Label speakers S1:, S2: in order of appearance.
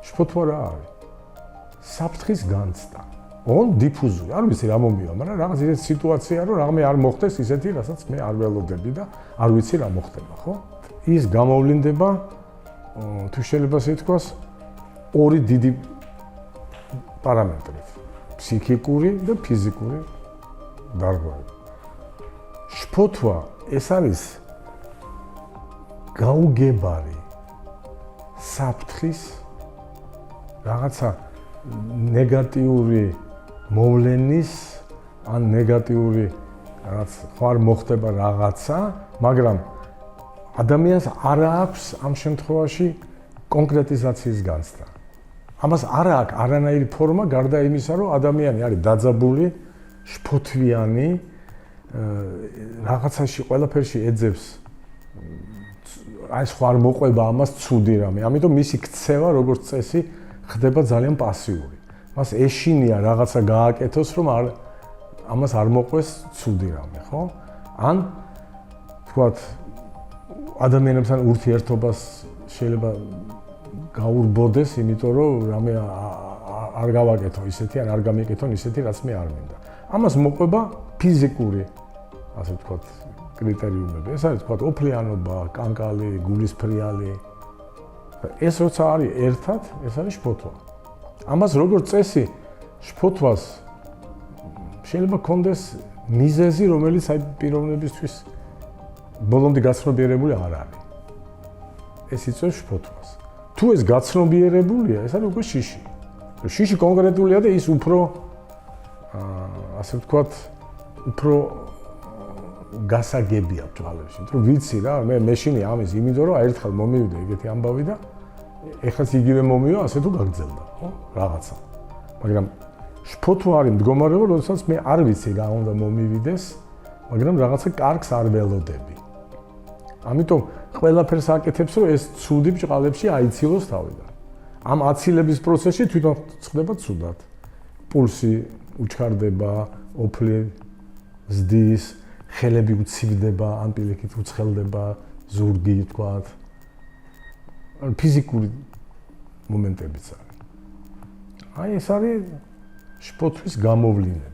S1: შფოთვა რა არის? საფრთხის განცდა. დიფუზური, არ ვიცი რა მომივა, მაგრამ რაღაც ისეთი სიტუაცია, რომ რამე არ მოხდეს ისეთი, რასაც მე არ ველოდები და არ ვიცი რა მოხდება, ხო? ის გამოვლინდება, თუ შეიძლება ასე ითქვას, ორი დიდი პარამეტრით. ფსიქიკური და ფიზიკური დარღვევა. შფოთვა ეს არის გაუგებარი საფრთხის რაღაცა ნეგატიური მოვლენის ან ნეგატიური რაღაც ხარ მოხდება რაღაცა, მაგრამ ადამიანს არ აქვს ამ შემთხვევაში კონკრეტიზაციის განცდა. ამას არ აქვს არანაირი ფორმა გარდა იმისა, რომ ადამიანი არის დაძაბული, შფოთვიანი, რაღაცაში ყველაფერში ეძებს აი სხვა არ მოყვება ამას ცუდი რამე. ამიტომ მისი ქცევა როგორც წესი ხდება ძალიან პასიური. მას ეშინია რაღაცა გააკეთოს, რომ ამას არ მოყვეს ცუდი რამე, ხო? ან თქვათ ადამიანებთან ურთიერთობას შეიძლება გაურბოდეს, იმიტომ რომ რამე არ გავაკეთო ისეთი, ან არ გამიკეთონ ისეთი, რაც მე არ მინდა. ამას მოყვება ფიზიკური, ასე ვთქვათ, კრიტერიუმები. ეს არის თქვათ ოფლიანობა, კანკალი, გულისფრიალი. ეს როცა არის ერთად, ეს არის შფოთვა. ამას როგორც წესი შფოთვას შეიძლება კონდეს მიზეზი, რომელიც აი პიროვნებისთვის ბოლომდე გაცნობიერებული არ არის. ეს იწვევს შფოთვას. თუ ეს გაცნობიერებულია, ეს არის უკვე შიში. შიში კონკრეტულია და ის უფრო ასე ვთქვათ, უფრო გასაგებია თვალებში. თუ ვიცი რა, მე მეშინი ამის, იმიტომ რომ ერთხელ მომივიდა ეგეთი ამბავი და ეხლაც იგივე მომივა, ასე თუ გაგრძელდა, ხო? რაღაცა. მაგრამ შფოთვა არის მდგომარეობა, როდესაც მე არ ვიცი რა უნდა მომივიდეს, მაგრამ რაღაცა კარგს არ ველოდები. ამიტომ ყველაფერს აკეთებს, რომ ეს ცუდი ბჭყალებში აიცილოს თავიდან. ამ აცილების პროცესში თვითონ ხდება ცუდად. პულსი უჩქარდება, ოფლი ზდის, ხელები უცივდება, ან პირიქით უცხელდება, ზურგი თქვათ. ან ფიზიკური მომენტებიც არის. აი ეს არის შფოთვის გამოვლენა.